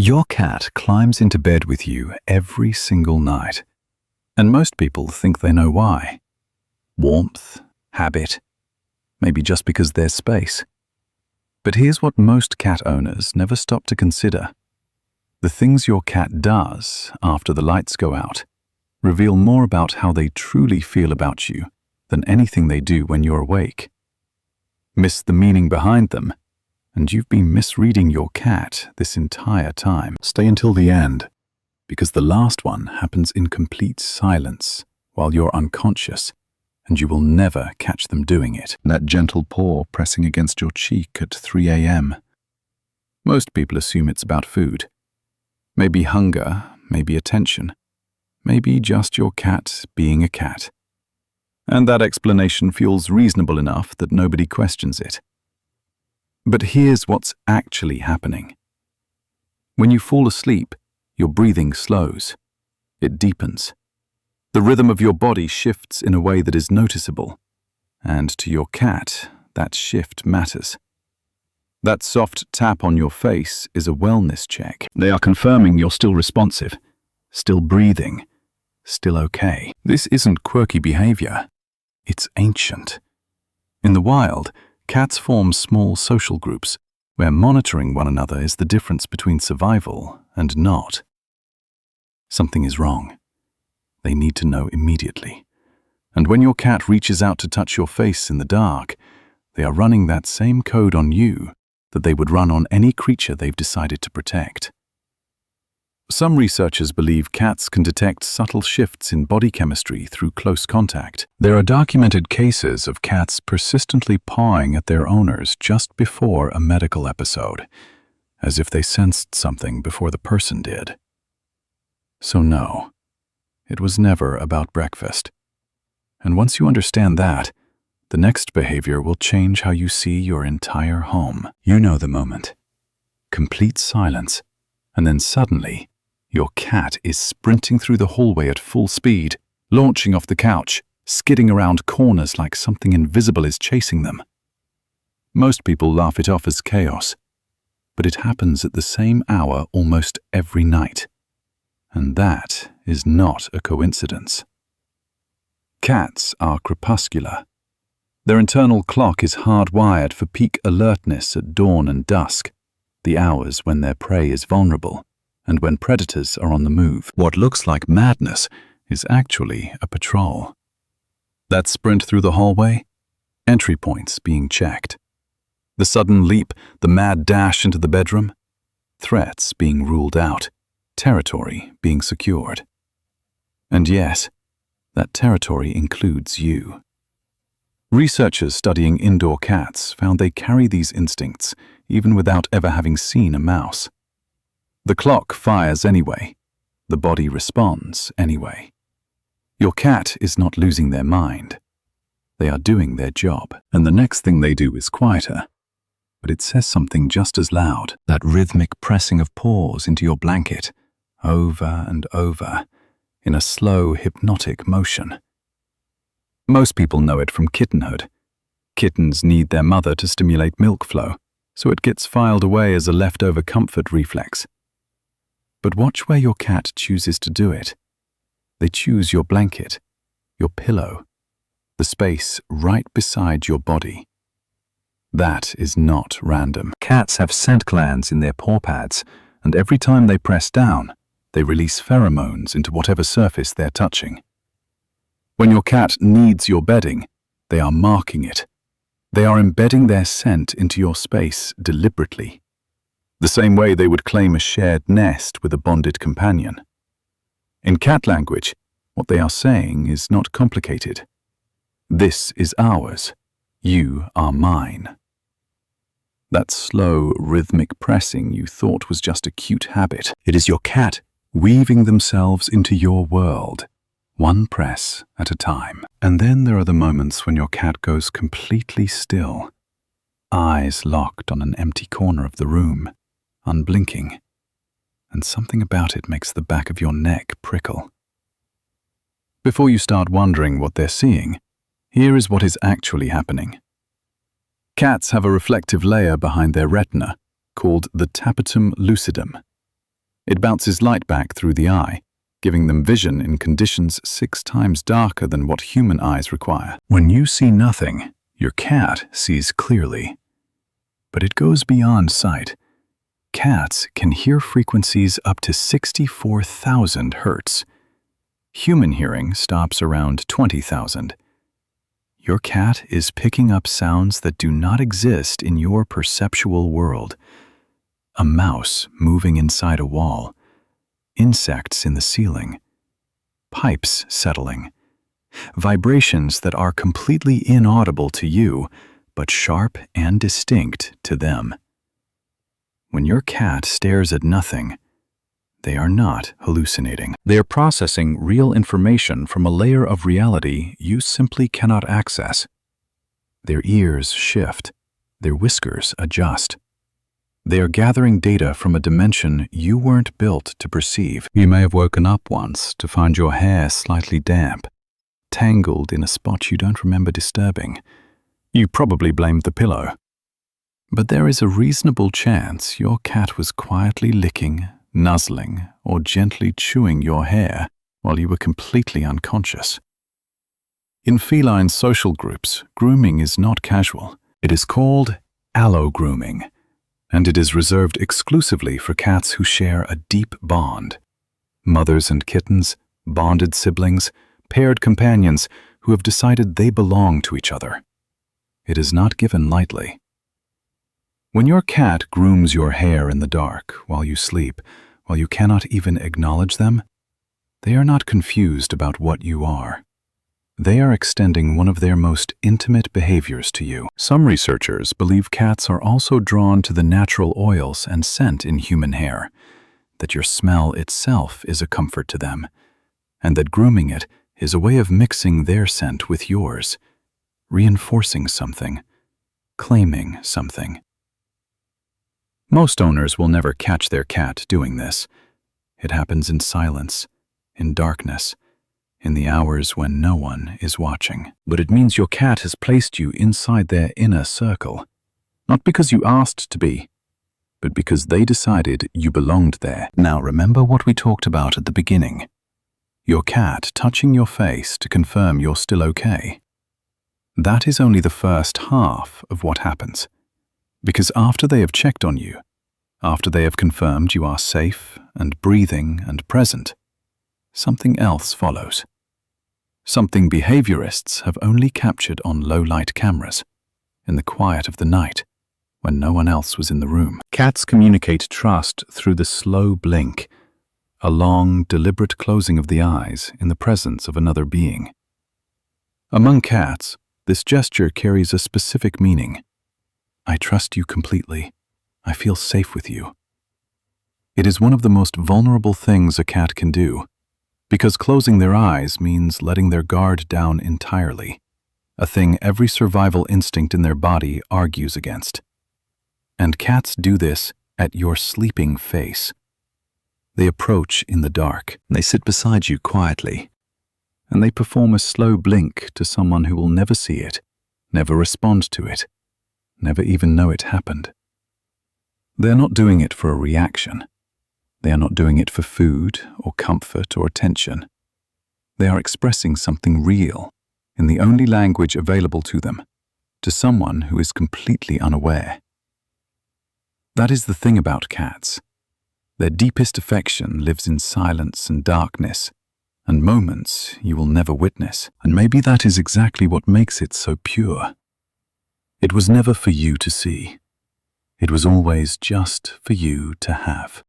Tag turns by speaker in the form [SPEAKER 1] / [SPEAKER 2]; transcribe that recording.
[SPEAKER 1] Your cat climbs into bed with you every single night, and most people think they know why. Warmth, habit, maybe just because there's space. But here's what most cat owners never stop to consider. The things your cat does after the lights go out reveal more about how they truly feel about you than anything they do when you're awake. Miss the meaning behind them, and you've been misreading your cat this entire time. Stay until the end, because the last one happens in complete silence while you're unconscious, and you will never catch them doing it. That gentle paw pressing against your cheek at 3 a.m. Most people assume it's about food. Maybe hunger, maybe attention, maybe just your cat being a cat. And that explanation feels reasonable enough that nobody questions it. But here's what's actually happening. When you fall asleep, your breathing slows. It deepens. The rhythm of your body shifts in a way that is noticeable. And to your cat, that shift matters. That soft tap on your face is a wellness check. They are confirming you're still responsive, still breathing, still okay. This isn't quirky behavior. It's ancient. In the wild, cats form small social groups where monitoring one another is the difference between survival and not. Something is wrong. They need to know immediately. And when your cat reaches out to touch your face in the dark, they are running that same code on you that they would run on any creature they've decided to protect. Some researchers believe cats can detect subtle shifts in body chemistry through close contact. There are documented cases of cats persistently pawing at their owners just before a medical episode, as if they sensed something before the person did. So no, it was never about breakfast. And once you understand that, the next behavior will change how you see your entire home. You know the moment. Complete silence, and then suddenly, your cat is sprinting through the hallway at full speed, launching off the couch, skidding around corners like something invisible is chasing them. Most people laugh it off as chaos, but it happens at the same hour almost every night. And that is not a coincidence. Cats are crepuscular. Their internal clock is hardwired for peak alertness at dawn and dusk, the hours when their prey is vulnerable and when predators are on the move. What looks like madness is actually a patrol. That sprint through the hallway, entry points being checked. The sudden leap, the mad dash into the bedroom, threats being ruled out, territory being secured. And yes, that territory includes you. Researchers studying indoor cats found they carry these instincts even without ever having seen a mouse. The clock fires anyway. The body responds anyway. Your cat is not losing their mind. They are doing their job, and the next thing they do is quieter. But it says something just as loud, that rhythmic pressing of paws into your blanket, over and over, in a slow, hypnotic motion. Most people know it from kittenhood. Kittens need their mother to stimulate milk flow, so it gets filed away as a leftover comfort reflex. But watch where your cat chooses to do it. They choose your blanket, your pillow, the space right beside your body. That is not random. Cats have scent glands in their paw pads, and every time they press down, they release pheromones into whatever surface they're touching. When your cat needs your bedding, they are marking it. They are embedding their scent into your space deliberately, the same way they would claim a shared nest with a bonded companion. In cat language, what they are saying is not complicated. This is ours. You are mine. That slow, rhythmic pressing you thought was just a cute habit. It is your cat weaving themselves into your world, one press at a time. And then there are the moments when your cat goes completely still, eyes locked on an empty corner of the room, unblinking, and something about it makes the back of your neck prickle. Before you start wondering what they're seeing, here is what is actually happening. Cats have a reflective layer behind their retina called the tapetum lucidum. It bounces light back through the eye, giving them vision in conditions 6 times darker than what human eyes require. When you see nothing, your cat sees clearly. But it goes beyond sight. Cats can hear frequencies up to 64,000 hertz. Human hearing stops around 20,000. Your cat is picking up sounds that do not exist in your perceptual world. A mouse moving inside a wall, insects in the ceiling, pipes settling, vibrations that are completely inaudible to you, but sharp and distinct to them. When your cat stares at nothing, they are not hallucinating. They are processing real information from a layer of reality you simply cannot access. Their ears shift, their whiskers adjust. They are gathering data from a dimension you weren't built to perceive. You may have woken up once to find your hair slightly damp, tangled in a spot you don't remember disturbing. You probably blamed the pillow. But there is a reasonable chance your cat was quietly licking, nuzzling, or gently chewing your hair while you were completely unconscious. In feline social groups, grooming is not casual. It is called allo-grooming, and it is reserved exclusively for cats who share a deep bond. Mothers and kittens, bonded siblings, paired companions who have decided they belong to each other. It is not given lightly. When your cat grooms your hair in the dark while you sleep, while you cannot even acknowledge them, they are not confused about what you are. They are extending one of their most intimate behaviors to you. Some researchers believe cats are also drawn to the natural oils and scent in human hair, that your smell itself is a comfort to them, and that grooming it is a way of mixing their scent with yours, reinforcing something, claiming something. Most owners will never catch their cat doing this. It happens in silence, in darkness, in the hours when no one is watching. But it means your cat has placed you inside their inner circle, not because you asked to be, but because they decided you belonged there. Now remember what we talked about at the beginning. Your cat touching your face to confirm you're still okay. That is only the first half of what happens, because after they have checked on you, after they have confirmed you are safe and breathing and present, something else follows. Something behaviorists have only captured on low-light cameras, in the quiet of the night, when no one else was in the room. Cats communicate trust through the slow blink, a long, deliberate closing of the eyes in the presence of another being. Among cats, this gesture carries a specific meaning. I trust you completely. I feel safe with you. It is one of the most vulnerable things a cat can do, because closing their eyes means letting their guard down entirely, a thing every survival instinct in their body argues against. And cats do this at your sleeping face. They approach in the dark. They sit beside you quietly, and they perform a slow blink to someone who will never see it, never respond to it, never even know it happened. They are not doing it for a reaction. They are not doing it for food or comfort or attention. They are expressing something real in the only language available to them, to someone who is completely unaware. That is the thing about cats. Their deepest affection lives in silence and darkness, and moments you will never witness. And maybe that is exactly what makes it so pure. It was never for you to see. It was always just for you to have.